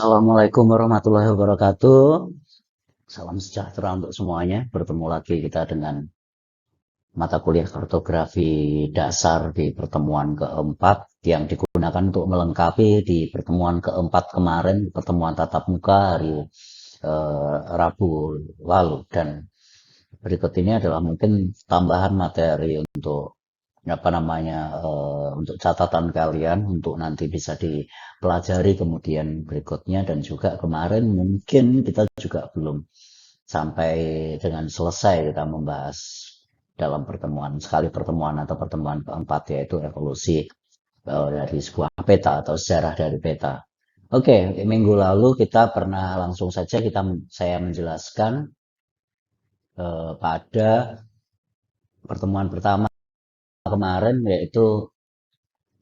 Assalamualaikum warahmatullahi wabarakatuh. Salam sejahtera untuk semuanya. Bertemu lagi kita dengan mata kuliah kartografi dasar di pertemuan keempat yang digunakan untuk melengkapi di pertemuan keempat kemarin, pertemuan tatap muka hari Rabu lalu. Dan berikut ini adalah mungkin tambahan materi untuk untuk catatan kalian untuk nanti bisa dipelajari kemudian berikutnya. Dan juga kemarin mungkin kita juga belum sampai dengan selesai kita membahas dalam pertemuan atau pertemuan keempat, yaitu evolusi dari sebuah peta atau sejarah dari peta. Oke, minggu lalu kita pernah langsung saja saya menjelaskan pada pertemuan pertama kemarin, yaitu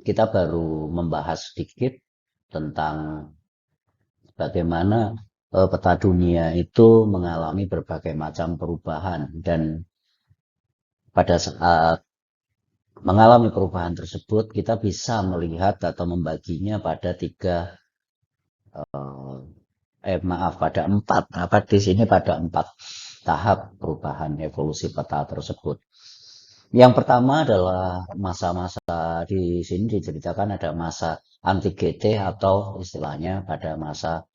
kita baru membahas sedikit tentang bagaimana peta dunia itu mengalami berbagai macam perubahan, dan pada saat mengalami perubahan tersebut kita bisa melihat atau membaginya pada pada empat tahap perubahan evolusi peta tersebut. Yang pertama adalah masa-masa, di sini diceritakan ada masa anti GT atau istilahnya pada masa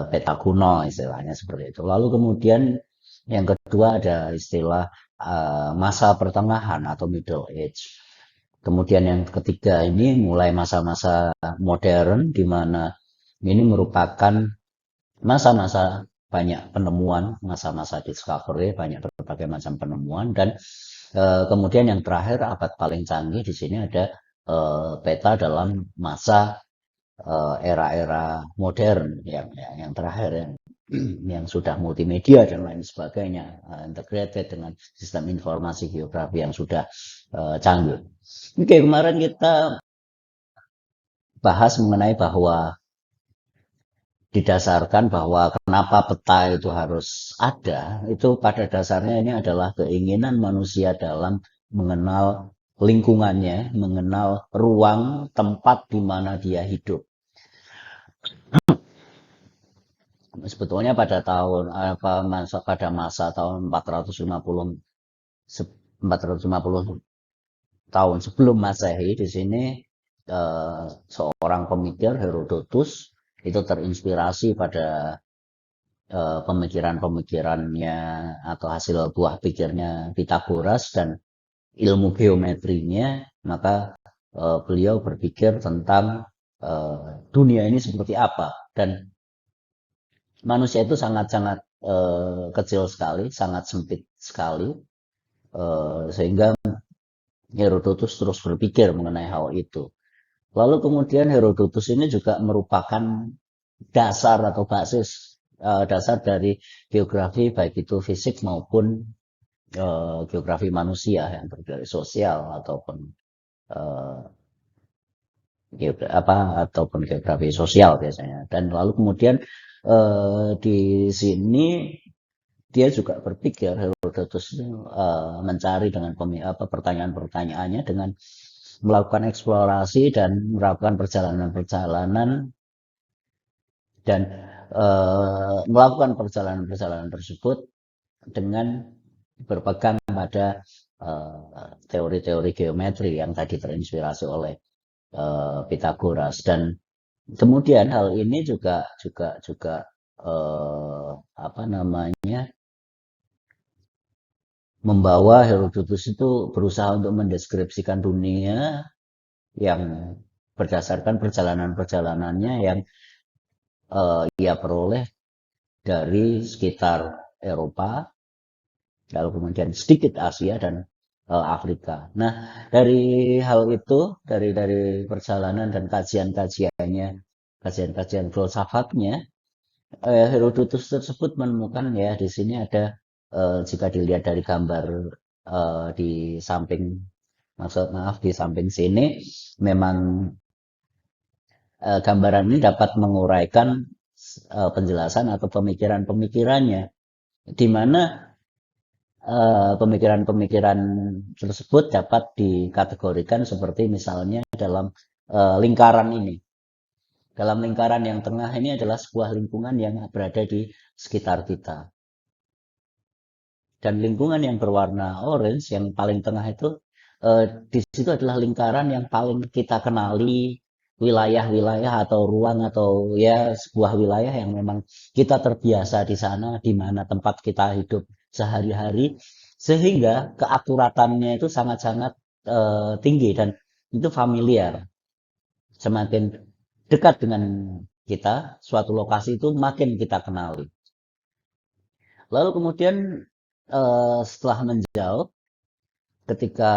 peta kuno, istilahnya seperti itu. Lalu kemudian yang kedua ada istilah masa pertengahan atau middle age. Kemudian yang ketiga ini mulai masa-masa modern, di mana ini merupakan masa-masa banyak penemuan, masa-masa discovery, banyak berbagai macam penemuan. Dan kemudian yang terakhir, abad paling canggih, di sini ada peta dalam masa era-era modern yang terakhir, yang sudah multimedia dan lain sebagainya, integrated dengan sistem informasi geografi yang sudah canggih. Oke, kemarin kita bahas mengenai bahwa didasarkan bahwa kenapa peta itu harus ada, itu pada dasarnya ini adalah keinginan manusia dalam mengenal lingkungannya, mengenal ruang tempat di mana dia hidup. Sebetulnya pada masa tahun 450 tahun sebelum Masehi, di sini seorang pemikir, Herodotus, itu terinspirasi pada pemikiran-pemikirannya atau hasil buah pikirnya Pythagoras dan ilmu geometrinya. Maka beliau berpikir tentang dunia ini seperti apa, dan manusia itu sangat-sangat kecil sekali, sangat sempit sekali, sehingga Herodotus terus berpikir mengenai hal itu. Lalu kemudian Herodotus ini juga merupakan dasar atau basis dasar dari geografi, baik itu fisik maupun geografi manusia, yang terdiri sosial ataupun geografi sosial biasanya. Dan lalu kemudian di sini dia juga berpikir, Herodotus mencari dengan pertanyaan-pertanyaannya dengan melakukan eksplorasi dan melakukan perjalanan-perjalanan, dan melakukan perjalanan-perjalanan tersebut dengan berpegang pada teori-teori geometri yang tadi terinspirasi oleh Pythagoras. Dan kemudian hal ini juga membawa Herodotus itu berusaha untuk mendeskripsikan dunia yang berdasarkan perjalanan-perjalanannya yang ia peroleh dari sekitar Eropa, lalu kemudian sedikit Asia dan Afrika. Nah, dari hal itu, dari perjalanan dan kajian filsafatnya, Herodotus tersebut menemukan, ya, di sini ada, jika dilihat dari gambar di samping, di samping sini, memang gambaran ini dapat menguraikan penjelasan atau pemikiran-pemikirannya, di mana pemikiran-pemikiran tersebut dapat dikategorikan seperti misalnya dalam lingkaran ini. Dalam lingkaran yang tengah ini adalah sebuah lingkungan yang berada di sekitar kita. Dan lingkungan yang berwarna orange yang paling tengah itu di situ adalah lingkaran yang paling kita kenali, wilayah-wilayah atau ruang atau ya sebuah wilayah yang memang kita terbiasa di sana, di mana tempat kita hidup sehari-hari, sehingga keakuratannya itu sangat-sangat tinggi dan itu familiar. Semakin dekat dengan kita, suatu lokasi itu makin kita kenali. Lalu kemudian setelah menjauh, ketika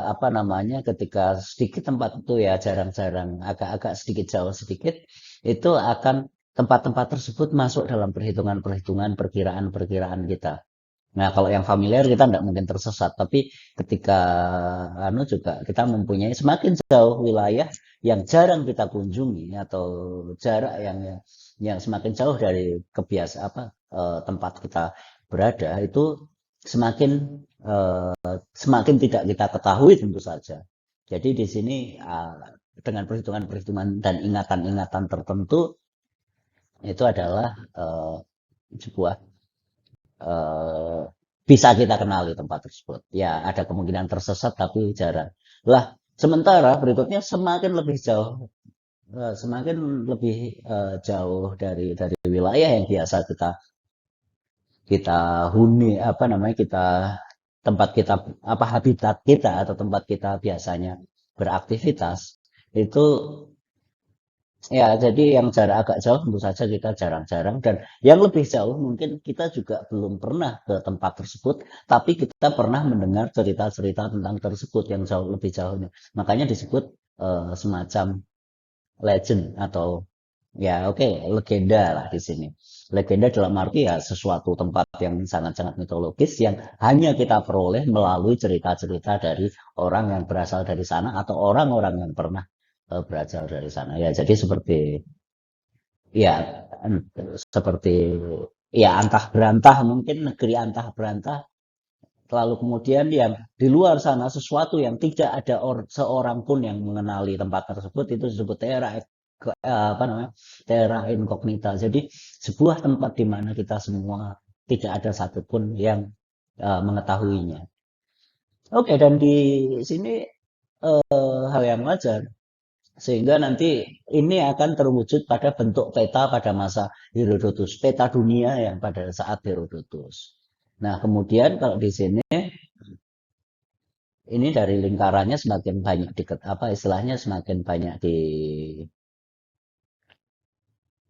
apa namanya, ketika sedikit tempat itu ya jarang-jarang, agak-agak sedikit jauh sedikit, itu akan tempat-tempat tersebut masuk dalam perhitungan-perhitungan, perkiraan-perkiraan kita. Nah, kalau yang familiar kita tidak mungkin tersesat, tapi ketika anu juga kita mempunyai semakin jauh wilayah yang jarang kita kunjungi atau jarak yang semakin jauh dari kebiasa apa tempat kita berada itu semakin semakin tidak kita ketahui tentu saja. Jadi di sini dengan perhitungan-perhitungan dan ingatan-ingatan tertentu itu adalah sebuah eh, bisa kita kenali tempat tersebut. Ya, ada kemungkinan tersesat tapi jarang. Lah, sementara berikutnya semakin lebih jauh, semakin lebih jauh dari wilayah yang biasa kita kita huni, apa namanya kita tempat kita apa habitat kita atau tempat kita biasanya beraktivitas itu. Ya, jadi yang jarak agak jauh tentu saja kita jarang-jarang dan yang lebih jauh mungkin kita juga belum pernah ke tempat tersebut, tapi kita pernah mendengar cerita-cerita tentang tersebut yang jauh lebih jauhnya. Makanya disebut semacam legend atau ya oke, legenda lah di sini. Legenda dalam arti ya sesuatu tempat yang sangat-sangat mitologis yang hanya kita peroleh melalui cerita-cerita dari orang yang berasal dari sana atau orang-orang yang pernah berasal dari sana. Ya, jadi ya seperti ya antah berantah mungkin negeri antah berantah. Lalu kemudian yang di luar sana sesuatu yang tidak ada seorang pun yang mengenali tempat tersebut itu disebut apa namanya terra incognita. Jadi sebuah tempat di mana kita semua tidak ada satupun yang mengetahuinya. Oke, dan di sini hal yang wajar sehingga nanti ini akan terwujud pada bentuk peta pada masa Herodotus, peta dunia yang pada saat Herodotus. Nah, kemudian kalau di sini ini dari lingkarannya semakin banyak deket apa istilahnya semakin banyak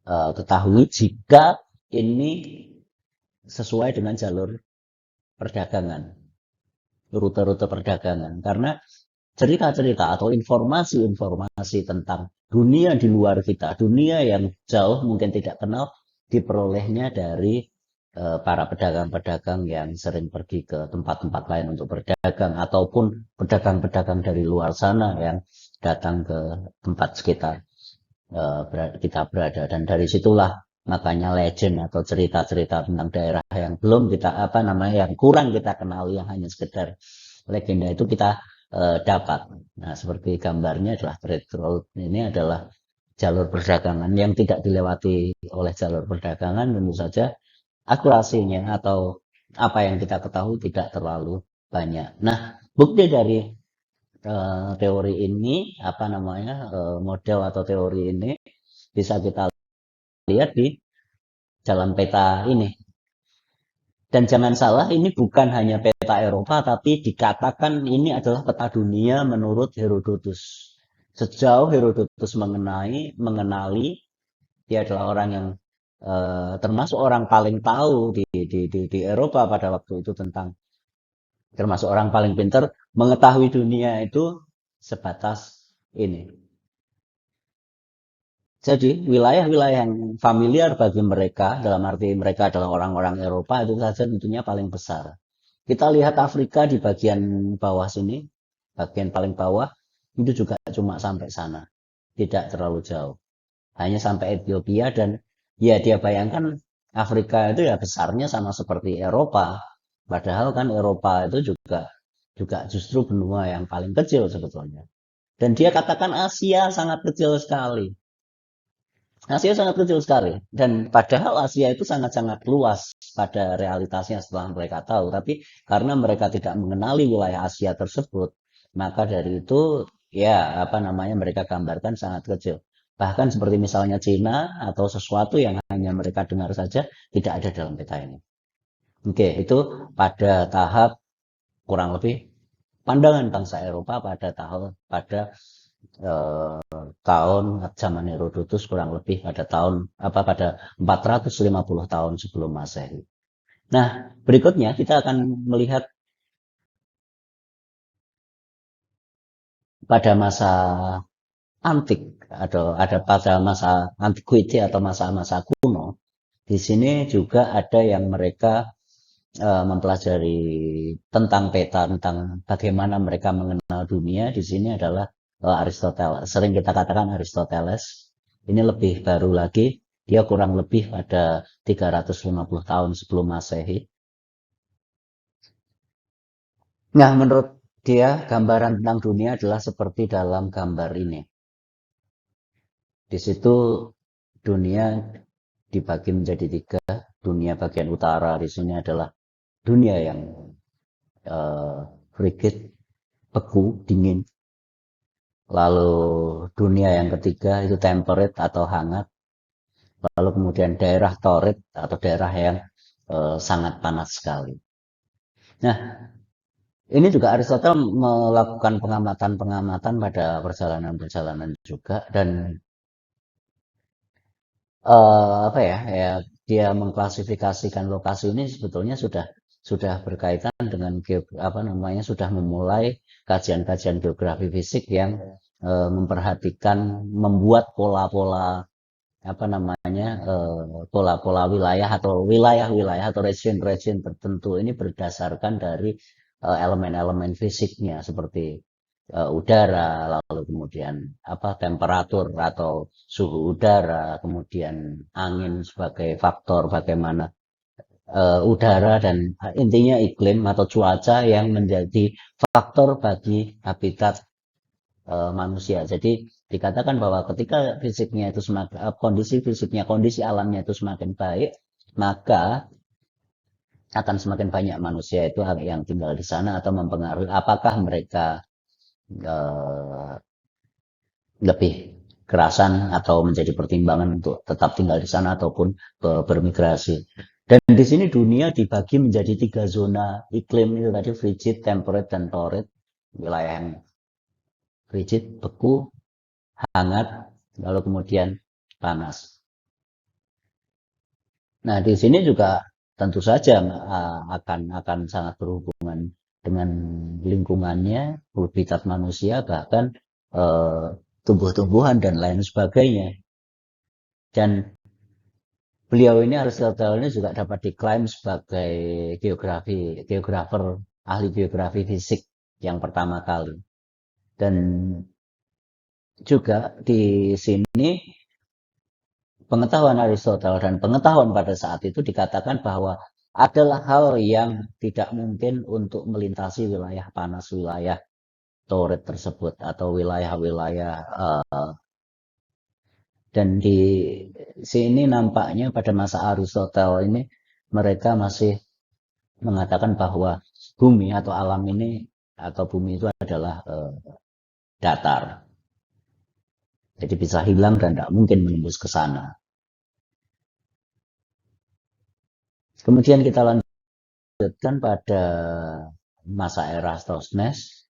diketahui jika ini sesuai dengan jalur perdagangan, rute-rute perdagangan. Karena cerita-cerita atau informasi-informasi tentang dunia di luar kita, dunia yang jauh mungkin tidak kenal, diperolehnya dari para pedagang-pedagang yang sering pergi ke tempat-tempat lain untuk berdagang ataupun pedagang-pedagang dari luar sana yang datang ke tempat sekitar kita berada dan dari situlah makanya legend atau cerita-cerita tentang daerah yang belum kita apa namanya yang kurang kita kenali yang hanya sekedar legenda itu kita dapat. Nah, seperti gambarnya adalah trade road ini adalah jalur perdagangan yang tidak dilewati oleh jalur perdagangan tentu saja akurasinya atau apa yang kita ketahui tidak terlalu banyak. Nah, bukti dari teori ini apa namanya model atau teori ini bisa kita lihat di jalan peta ini. Dan jangan salah, ini bukan hanya peta Eropa, tapi dikatakan ini adalah peta dunia menurut Herodotus. Sejauh Herodotus mengenali, dia adalah orang yang termasuk orang paling tahu di Eropa pada waktu itu tentang, termasuk orang paling pintar mengetahui dunia itu sebatas ini. Jadi wilayah-wilayah yang familiar bagi mereka, dalam arti mereka adalah orang-orang Eropa, itu saja tentunya paling besar. Kita lihat Afrika di bagian bawah sini, bagian paling bawah, itu juga cuma sampai sana. Tidak terlalu jauh. Hanya sampai Ethiopia dan ya dia bayangkan Afrika itu ya besarnya sama seperti Eropa. Padahal kan Eropa itu juga justru benua yang paling kecil sebetulnya. Dan dia katakan Asia sangat kecil sekali. Asia sangat kecil sekali. Dan padahal Asia itu sangat-sangat luas pada realitasnya setelah mereka tahu. Tapi karena mereka tidak mengenali wilayah Asia tersebut, maka dari itu ya apa namanya mereka gambarkan sangat kecil. Bahkan seperti misalnya Cina atau sesuatu yang hanya mereka dengar saja tidak ada dalam peta ini. Oke, itu pada tahap kurang lebih pandangan bangsa Eropa pada tahun zaman Herodotus kurang lebih pada 450 tahun sebelum Masehi. Nah, berikutnya kita akan melihat pada masa antik atau ada pada masa antiquity atau masa-masa kuno. Di sini juga ada yang mereka mempelajari tentang peta, tentang bagaimana mereka mengenal dunia. Di sini adalah Aristoteles. Sering kita katakan Aristoteles. Ini lebih baru lagi. Dia kurang lebih pada 350 tahun sebelum Masehi. Nah, menurut dia gambaran tentang dunia adalah seperti dalam gambar ini. Di situ dunia dibagi menjadi tiga. Dunia bagian utara di sini adalah dunia yang frigid, beku, dingin. Lalu dunia yang ketiga itu temperate atau hangat. Lalu kemudian daerah torrid atau daerah yang sangat panas sekali. Nah, ini juga Aristoteles melakukan pengamatan-pengamatan pada perjalanan-perjalanan juga dan apa ya, ya dia mengklasifikasikan lokasi ini sebetulnya sudah berkaitan dengan apa namanya sudah memulai kajian-kajian geografi fisik yang memperhatikan membuat pola-pola apa namanya pola-pola wilayah-wilayah atau region-region tertentu ini berdasarkan dari elemen-elemen fisiknya seperti udara, lalu kemudian apa temperatur atau suhu udara, kemudian angin sebagai faktor bagaimana udara dan intinya iklim atau cuaca yang menjadi faktor bagi habitat manusia. Jadi dikatakan bahwa ketika fisiknya itu semakin kondisi fisiknya, kondisi alamnya itu semakin baik, maka akan semakin banyak manusia itu yang tinggal di sana atau mempengaruhi apakah mereka eh, lebih kerasan atau menjadi pertimbangan untuk tetap tinggal di sana ataupun bermigrasi. Dan di sini dunia dibagi menjadi tiga zona iklim itu tadi frigid, temperate, dan torrid. Wilayah yang frigid, beku, hangat, lalu kemudian panas. Nah, di sini juga tentu saja akan sangat berhubungan dengan lingkungannya, habitat manusia, bahkan eh, tumbuh-tumbuhan dan lain sebagainya. Dan beliau ini Aristoteles ini juga dapat diklaim sebagai geografer, ahli geografi fisik yang pertama kali. Dan juga di sini pengetahuan Aristoteles dan pengetahuan pada saat itu dikatakan bahwa adalah hal yang tidak mungkin untuk melintasi wilayah panas, wilayah torrid tersebut atau wilayah-wilayah dan di sini nampaknya pada masa Aristoteles ini mereka masih mengatakan bahwa bumi atau alam ini atau bumi itu adalah datar. Jadi bisa hilang dan tidak mungkin menembus ke sana. Kemudian kita lanjutkan pada masa Eratosthenes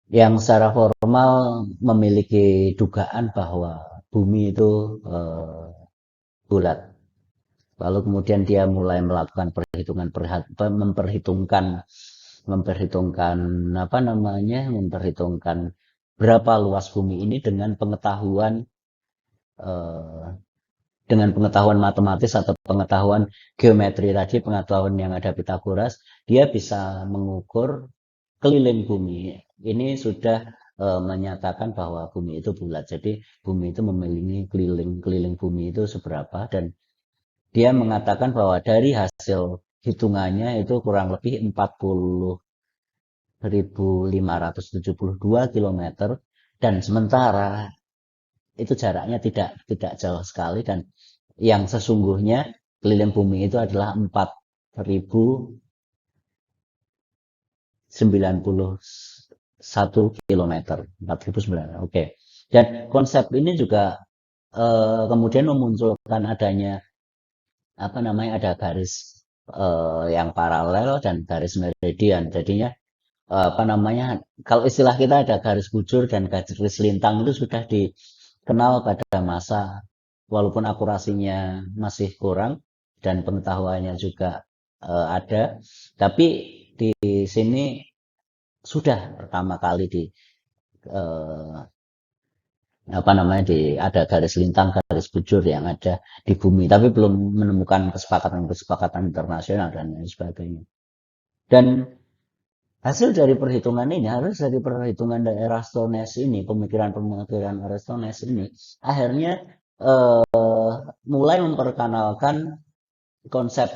yang secara formal memiliki dugaan bahwa bumi itu bulat. Lalu kemudian dia mulai melakukan memperhitungkan berapa luas bumi ini eh, dengan pengetahuan matematis atau pengetahuan geometri tadi, pengetahuan yang ada Pitagoras, dia bisa mengukur keliling bumi. Ini sudah menyatakan bahwa bumi itu bulat. Jadi bumi itu memiliki keliling bumi itu seberapa dan dia mengatakan bahwa dari hasil hitungannya itu kurang lebih 40.572 km dan sementara itu jaraknya tidak jauh sekali, dan yang sesungguhnya keliling bumi itu adalah 4.091 kilometer, 4.009. Oke. Dan konsep ini juga kemudian memunculkan adanya apa namanya, ada garis yang paralel dan garis meridian. Jadinya apa namanya, kalau istilah kita ada garis bujur dan garis lintang, itu sudah dikenal pada masa, walaupun akurasinya masih kurang dan pengetahuannya juga ada, tapi di sini sudah pertama kali di eh, apa namanya, ada garis lintang, garis bujur yang ada di bumi, tapi belum menemukan kesepakatan internasional dan lain sebagainya. Dan hasil dari perhitungan ini, harus dari perhitungan dari Eratosthenes ini, pemikiran-pemikiran Eratosthenes ini, akhirnya mulai memperkenalkan konsep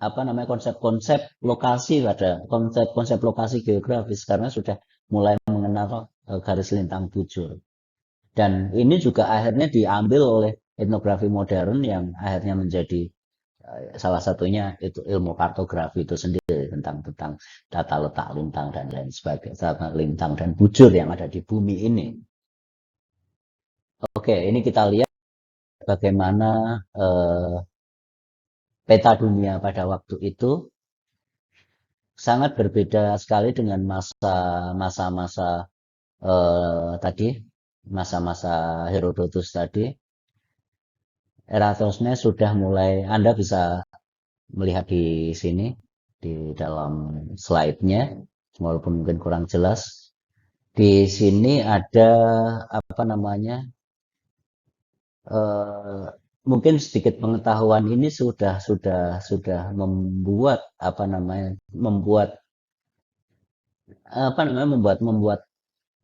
apa namanya, konsep-konsep lokasi, pada konsep-konsep lokasi geografis, karena sudah mulai mengenal garis lintang bujur. Dan ini juga akhirnya diambil oleh etnografi modern, yang akhirnya menjadi salah satunya itu ilmu kartografi itu sendiri, tentang tata letak lintang dan lain sebagainya, tata lintang dan bujur yang ada di bumi ini. Oke, ini kita lihat bagaimana peta dunia pada waktu itu sangat berbeda sekali dengan masa-masa tadi, masa-masa Herodotus tadi. Eratosthenes sudah mulai, Anda bisa melihat di sini, di dalam slide-nya, walaupun mungkin kurang jelas. Di sini ada apa namanya, eh, mungkin sedikit pengetahuan ini sudah membuat apa namanya, membuat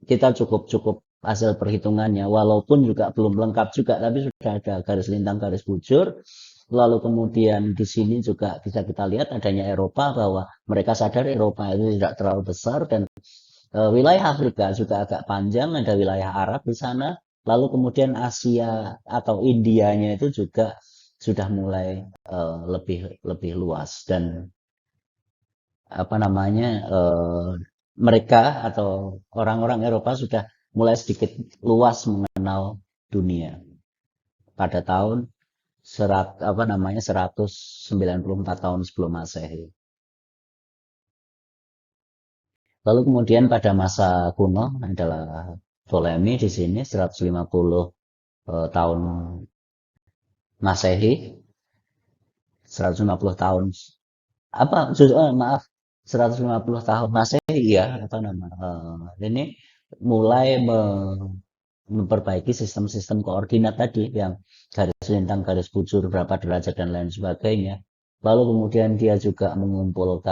kita cukup hasil perhitungannya, walaupun juga belum lengkap juga, tapi sudah ada garis lintang, garis bujur. Lalu kemudian di sini juga bisa kita lihat adanya Eropa, bahwa mereka sadar Eropa itu tidak terlalu besar, dan wilayah Afrika juga agak panjang, ada wilayah Arab di sana. Lalu kemudian Asia atau Indianya itu juga sudah mulai lebih lebih luas, dan apa namanya, mereka atau orang-orang Eropa sudah mulai sedikit luas mengenal dunia pada tahun 194 tahun sebelum Masehi. Lalu kemudian pada masa kuno adalah Ptolemy di sini 150 tahun Masehi, 150 tahun apa, maaf, 150 tahun Masehi ya, apa nama, ini mulai memperbaiki sistem-sistem koordinat tadi, yang garis lintang, garis bujur, berapa derajat dan lain sebagainya. Lalu kemudian dia juga membuat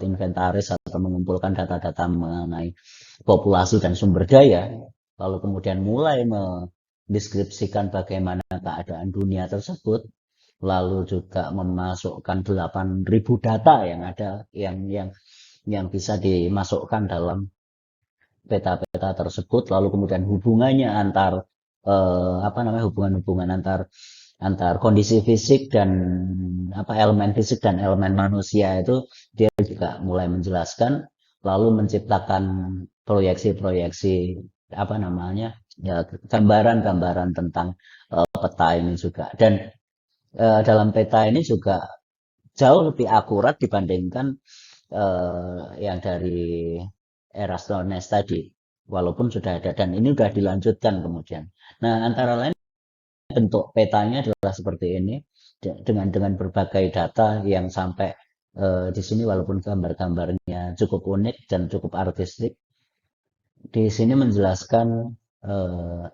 inventaris atau mengumpulkan data-data mengenai populasi dan sumber daya. Lalu kemudian mulai mendeskripsikan bagaimana keadaan dunia tersebut. Lalu juga memasukkan 8.000 data yang ada, yang bisa dimasukkan dalam peta-peta tersebut. Lalu kemudian hubungannya antar apa namanya, hubungan-hubungan antar kondisi fisik dan apa, elemen fisik dan elemen manusia itu dia juga mulai menjelaskan, lalu menciptakan proyeksi-proyeksi apa namanya, ya, gambaran-gambaran tentang peta ini juga. Dan dalam peta ini juga jauh lebih akurat dibandingkan yang dari Eratosthenes tadi, walaupun sudah ada, dan ini sudah dilanjutkan kemudian. Nah, antara lain bentuk petanya adalah seperti ini, dengan berbagai data yang sampai di sini, walaupun gambar-gambarnya cukup unik dan cukup artistik. Di sini menjelaskan eh,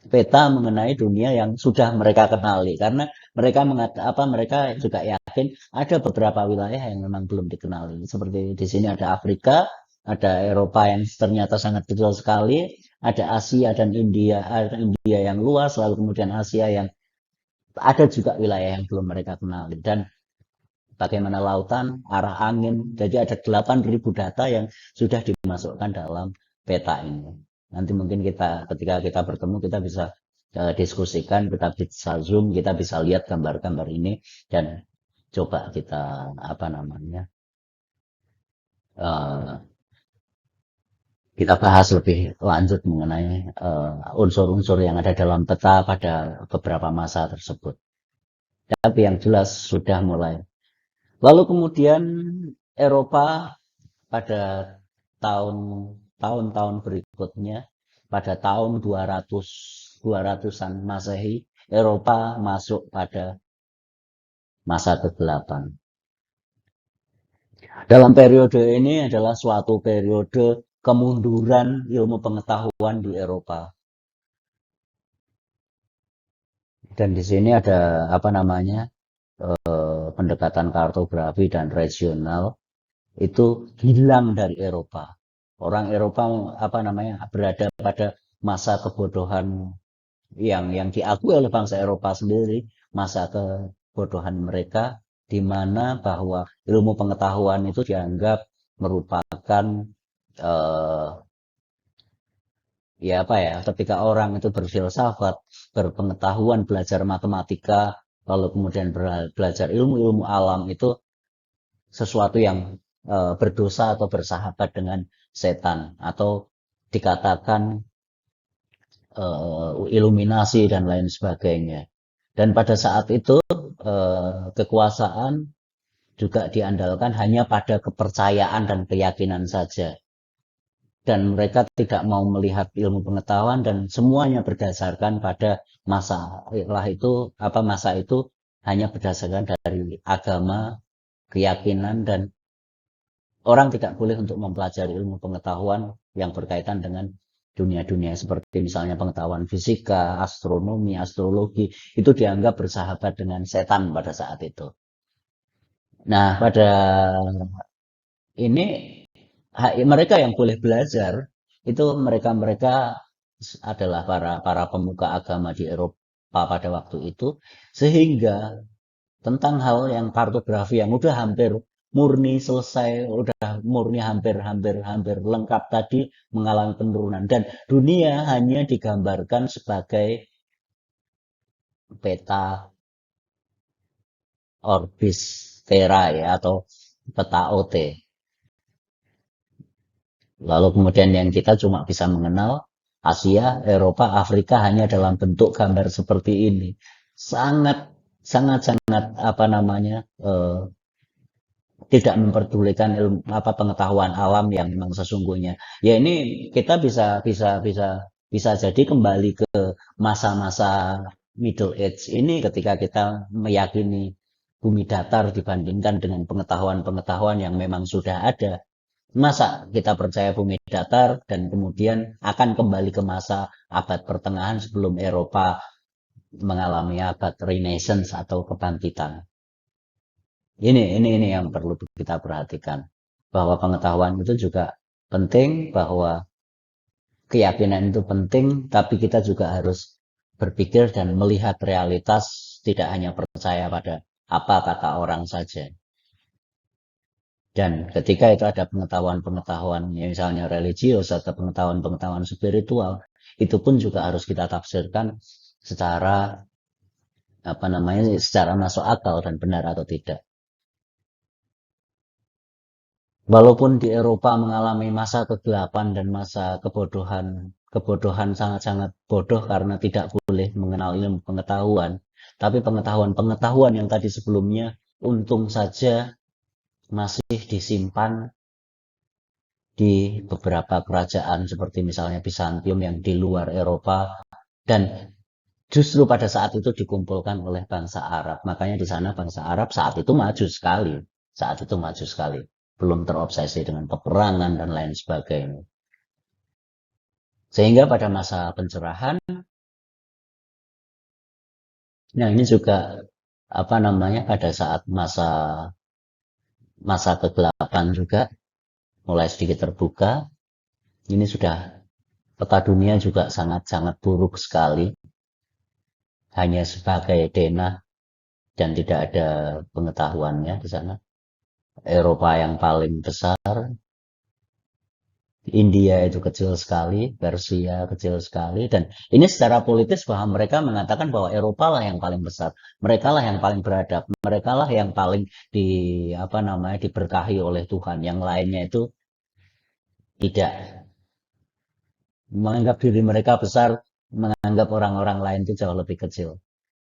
peta mengenai dunia yang sudah mereka kenali, karena mereka juga yakin ada beberapa wilayah yang memang belum dikenali, seperti di sini ada Afrika, ada Eropa yang ternyata sangat kecil sekali, ada Asia dan India, ada India yang luas, lalu kemudian Asia yang ada juga wilayah yang belum mereka kenali, dan bagaimana lautan, arah angin. Jadi ada 8.000 data yang sudah dimasukkan dalam peta ini. Nanti mungkin ketika kita bertemu kita bisa diskusikan, kita bisa zoom, kita bisa lihat gambar-gambar ini dan coba kita apa namanya uh, kita bahas lebih lanjut mengenai unsur-unsur yang ada dalam peta pada beberapa masa tersebut. Tapi yang jelas sudah mulai. Lalu kemudian Eropa pada tahun tahun-tahun berikutnya, pada tahun 200-an Masehi, Eropa masuk pada masa kegelapan. Dalam periode ini adalah suatu periode kemunduran ilmu pengetahuan di Eropa. Dan di sini ada apa namanya pendekatan kartografi dan regional itu hilang dari Eropa. Orang Eropa apa namanya berada pada masa kebodohan yang diakui oleh bangsa Eropa sendiri, masa kebodohan mereka di mana bahwa ilmu pengetahuan itu dianggap merupakan eh, ya apa ya, ketika orang itu berfilsafat, berpengetahuan, belajar matematika, lalu kemudian belajar ilmu-ilmu alam itu sesuatu yang berdosa atau bersahabat dengan setan atau dikatakan iluminasi dan lain sebagainya. Dan pada saat itu kekuasaan juga diandalkan hanya pada kepercayaan dan keyakinan saja. Dan mereka tidak mau melihat ilmu pengetahuan dan semuanya berdasarkan pada masa itu hanya berdasarkan dari agama, keyakinan dan orang tidak boleh untuk mempelajari ilmu pengetahuan yang berkaitan dengan dunia-dunia seperti misalnya pengetahuan fisika, astronomi, astrologi itu dianggap bersahabat dengan setan pada saat itu. Nah, pada ini mereka yang boleh belajar itu mereka-mereka adalah para pemuka agama di Eropa pada waktu itu sehingga tentang hal yang kartografi yang udah hampir murni selesai, udah murni hampir lengkap tadi mengalami penurunan dan dunia hanya digambarkan sebagai peta orbis Terra ya atau peta OT. Lalu kemudian yang kita cuma bisa mengenal Asia, Eropa, Afrika hanya dalam bentuk gambar seperti ini. Sangat sangat apa namanya tidak memperdulikan ilmu apa pengetahuan alam yang memang sesungguhnya. Ya ini kita bisa jadi kembali ke masa-masa Middle Age ini ketika kita meyakini bumi datar dibandingkan dengan pengetahuan-pengetahuan yang memang sudah ada. Masa kita percaya bumi datar dan kemudian akan kembali ke masa abad pertengahan sebelum Eropa mengalami abad Renaissance atau kebangkitan. Ini yang perlu kita perhatikan bahwa pengetahuan itu juga penting, bahwa keyakinan itu penting, tapi kita juga harus berpikir dan melihat realitas, tidak hanya percaya pada apa kata orang saja. Dan ketika itu ada pengetahuan-pengetahuan misalnya religius atau pengetahuan-pengetahuan spiritual, itu pun juga harus kita tafsirkan secara apa namanya secara masuk akal dan benar atau tidak. Walaupun di Eropa mengalami masa kegelapan dan masa kebodohan sangat-sangat bodoh karena tidak boleh mengenal ilmu pengetahuan, tapi pengetahuan-pengetahuan yang tadi sebelumnya untung saja masih disimpan di beberapa kerajaan seperti misalnya Bizantium yang di luar Eropa dan justru pada saat itu dikumpulkan oleh bangsa Arab. Makanya di sana bangsa Arab saat itu maju sekali. Saat itu maju sekali. Belum terobsesi dengan peperangan dan lain sebagainya. Sehingga pada masa pencerahan, nah ini juga apa namanya pada saat masa kegelapan juga mulai sedikit terbuka. Ini sudah peta dunia juga sangat-sangat buruk sekali. Hanya sebagai denah dan tidak ada pengetahuannya di sana. Eropa yang paling besar India itu kecil sekali, Persia kecil sekali, dan ini secara politis bahwa mereka mengatakan bahwa Eropa lah yang paling besar, mereka lah yang paling beradab, mereka lah yang paling di apa namanya diberkahi oleh Tuhan, yang lainnya itu tidak menganggap diri mereka besar, menganggap orang-orang lain itu jauh lebih kecil.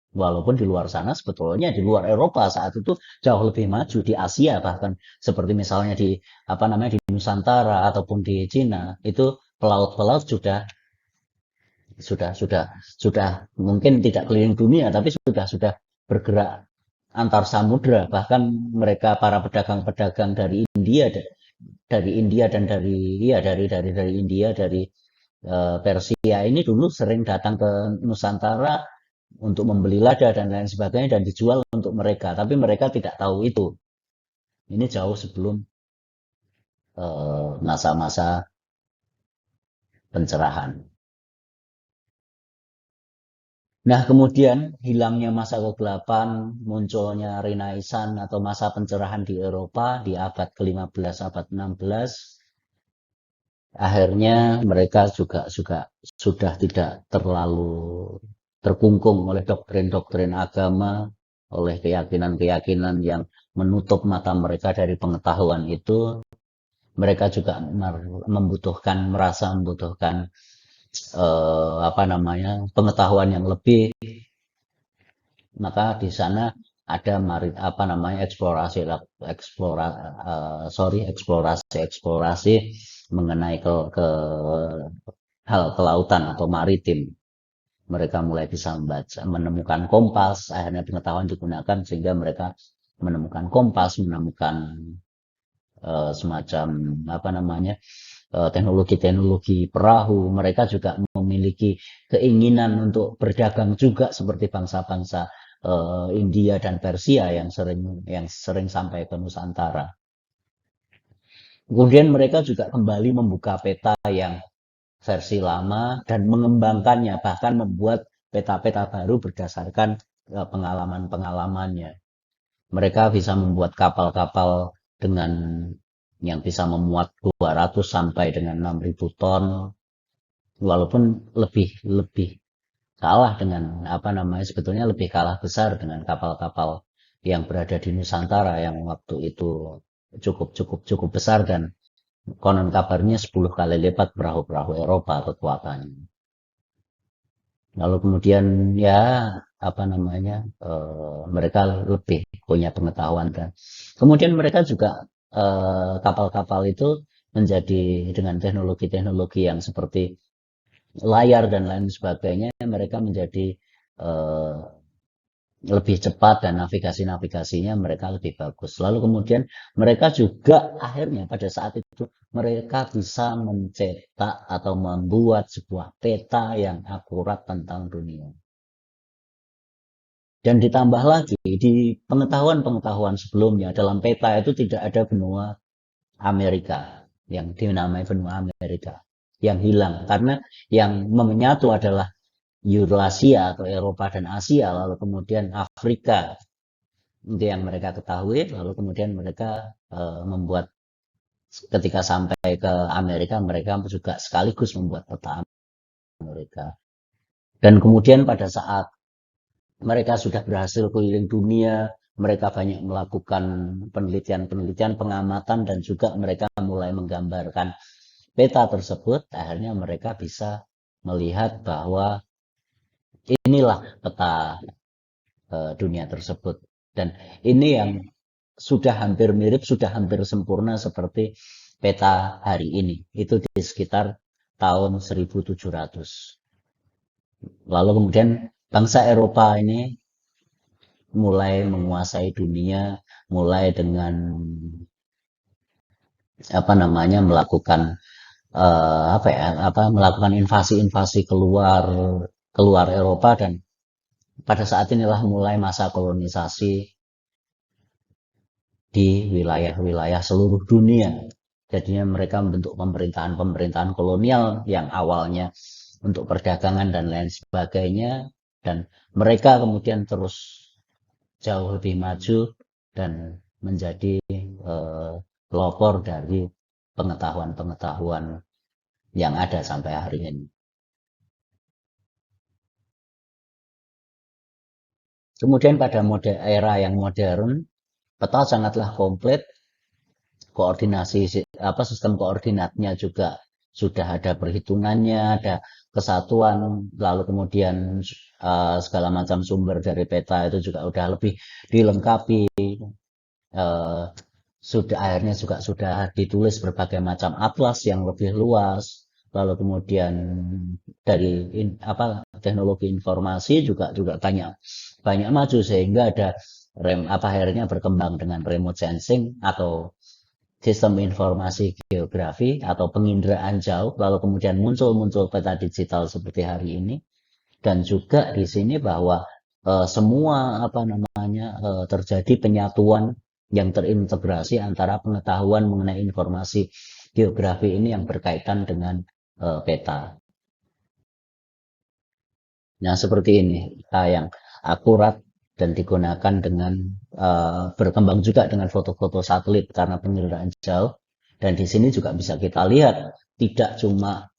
Walaupun di luar sana sebetulnya di luar Eropa saat itu jauh lebih maju di Asia bahkan seperti misalnya di apa namanya di Nusantara ataupun di Cina itu pelaut-pelaut sudah mungkin tidak keliling dunia tapi sudah bergerak antar samudra bahkan mereka para pedagang-pedagang dari India dan dari India dari Persia ini dulu sering datang ke Nusantara untuk membeli lada dan lain sebagainya dan dijual untuk mereka tapi mereka tidak tahu itu ini jauh sebelum masa-masa pencerahan. Nah, kemudian hilangnya masa kegelapan, munculnya Renaissance atau masa pencerahan di Eropa di abad ke-15, abad 16, akhirnya mereka juga sudah tidak terlalu terkungkung oleh doktrin-doktrin agama, oleh keyakinan-keyakinan yang menutup mata mereka dari pengetahuan itu. Mereka juga merasa membutuhkan apa namanya pengetahuan yang lebih, maka di sana ada apa namanya eksplorasi mengenai ke hal kelautan atau maritim. Mereka mulai bisa membaca, menemukan kompas, akhirnya pengetahuan digunakan sehingga mereka menemukan kompas, menemukan semacam apa namanya teknologi-teknologi perahu. Mereka juga memiliki keinginan untuk berdagang juga seperti bangsa-bangsa India dan Persia yang sering sampai ke Nusantara. Kemudian mereka juga kembali membuka peta yang versi lama dan mengembangkannya, bahkan membuat peta-peta baru berdasarkan pengalaman-pengalamannya. Mereka bisa membuat kapal-kapal dengan yang bisa memuat 200 sampai dengan 6.000 ton, walaupun lebih lebih kalah dengan apa namanya sebetulnya lebih kalah besar dengan kapal-kapal yang berada di Nusantara yang waktu itu cukup besar dan konon kabarnya 10 kali lipat perahu-perahu Eropa kekuatannya. Lalu kemudian ya apa namanya mereka lebih punya pengetahuan kan. Kemudian mereka juga kapal-kapal itu menjadi dengan teknologi-teknologi yang seperti layar dan lain sebagainya mereka menjadi eh, lebih cepat dan navigasi-navigasinya mereka lebih bagus. Lalu kemudian mereka juga akhirnya pada saat itu mereka bisa mencetak atau membuat sebuah peta yang akurat tentang dunia. Dan ditambah lagi di pengetahuan-pengetahuan sebelumnya dalam peta itu tidak ada benua Amerika yang dinamai benua Amerika yang hilang karena yang menyatu adalah Eurasia atau Eropa dan Asia lalu kemudian Afrika itu yang mereka ketahui lalu kemudian mereka membuat ketika sampai ke Amerika mereka juga sekaligus membuat peta Amerika dan kemudian pada saat mereka sudah berhasil keliling dunia, mereka banyak melakukan penelitian-penelitian, pengamatan, dan juga mereka mulai menggambarkan peta tersebut. Akhirnya mereka bisa melihat bahwa inilah peta dunia tersebut. Dan ini yang sudah hampir mirip, sudah hampir sempurna seperti peta hari ini. Itu di sekitar tahun 1700. Lalu kemudian bangsa Eropa ini mulai menguasai dunia, mulai dengan apa namanya melakukan melakukan invasi-invasi keluar keluar Eropa dan pada saat inilah mulai masa kolonisasi di wilayah-wilayah seluruh dunia. Jadinya mereka membentuk pemerintahan-pemerintahan kolonial yang awalnya untuk perdagangan dan lain sebagainya dan mereka kemudian terus jauh lebih maju dan menjadi pelopor dari pengetahuan-pengetahuan yang ada sampai hari ini. Kemudian pada era yang modern, peta sangatlah komplit, koordinasi sistem koordinatnya juga sudah ada perhitungannya, ada kesatuan, lalu kemudian segala macam sumber dari peta itu juga udah lebih dilengkapi, eh, sudah akhirnya juga sudah ditulis berbagai macam atlas yang lebih luas, lalu kemudian dari teknologi informasi juga juga banyak banyak maju sehingga ada akhirnya berkembang dengan remote sensing atau sistem informasi geografi atau penginderaan jauh, lalu kemudian muncul peta digital seperti hari ini. Dan juga di sini bahwa semua terjadi penyatuan yang terintegrasi antara pengetahuan mengenai informasi geografi ini yang berkaitan dengan peta. Nah, seperti ini peta yang akurat dan digunakan dengan berkembang juga dengan foto-foto satelit karena penginderaan jauh. Dan di sini juga bisa kita lihat tidak cuma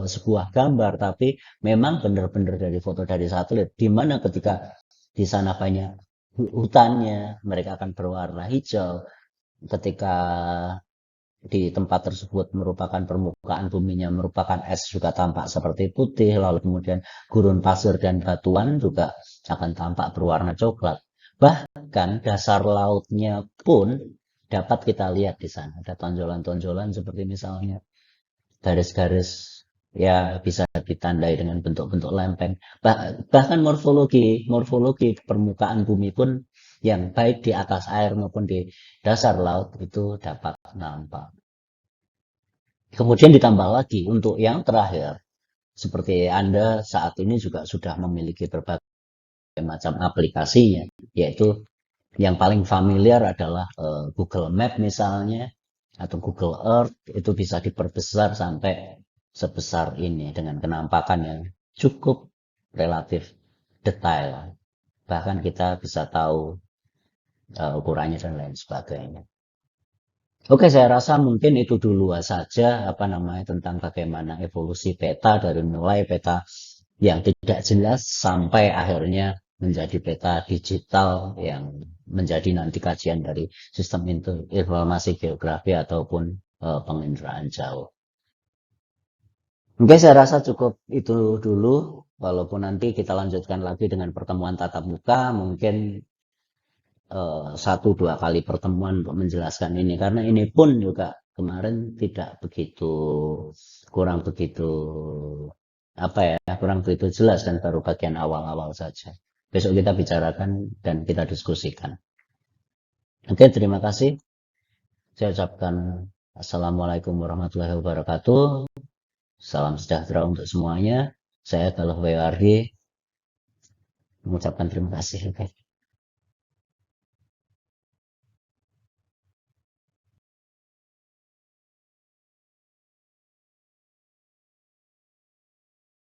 sebuah gambar, tapi memang benar-benar dari foto dari satelit, di mana ketika di sana banyak hutannya, mereka akan berwarna hijau. Ketika di tempat tersebut merupakan permukaan buminya merupakan es juga tampak seperti putih, lalu kemudian gurun pasir dan batuan juga akan tampak berwarna coklat. Bahkan dasar lautnya pun dapat kita lihat di sana. Ada tonjolan-tonjolan seperti misalnya garis-garis ya bisa ditandai dengan bentuk-bentuk lempeng. Bahkan morfologi permukaan bumi pun yang baik di atas air maupun di dasar laut itu dapat nampak. Kemudian ditambah lagi untuk yang terakhir, seperti Anda saat ini juga sudah memiliki berbagai macam aplikasinya, yaitu yang paling familiar adalah Google Map misalnya, atau Google Earth, itu bisa diperbesar sampai sebesar ini dengan penampakan yang cukup relatif detail. Bahkan kita bisa tahu ukurannya dan lain sebagainya. Oke, saya rasa mungkin itu dulu saja tentang bagaimana evolusi peta dari mulai peta yang tidak jelas sampai akhirnya menjadi peta digital yang menjadi nanti kajian dari sistem informasi geografi ataupun penginderaan jauh. Oke, saya rasa cukup itu dulu. Walaupun nanti kita lanjutkan lagi dengan pertemuan tatap muka, mungkin satu dua kali pertemuan untuk menjelaskan ini karena ini pun juga kemarin tidak begitu kurang begitu kurang begitu jelas dan baru bagian awal-awal saja. Besok kita bicarakan dan kita diskusikan. Oke, terima kasih. Saya ucapkan assalamualaikum warahmatullahi wabarakatuh. Salam sejahtera untuk semuanya. Saya adalah WRD mengucapkan terima kasih.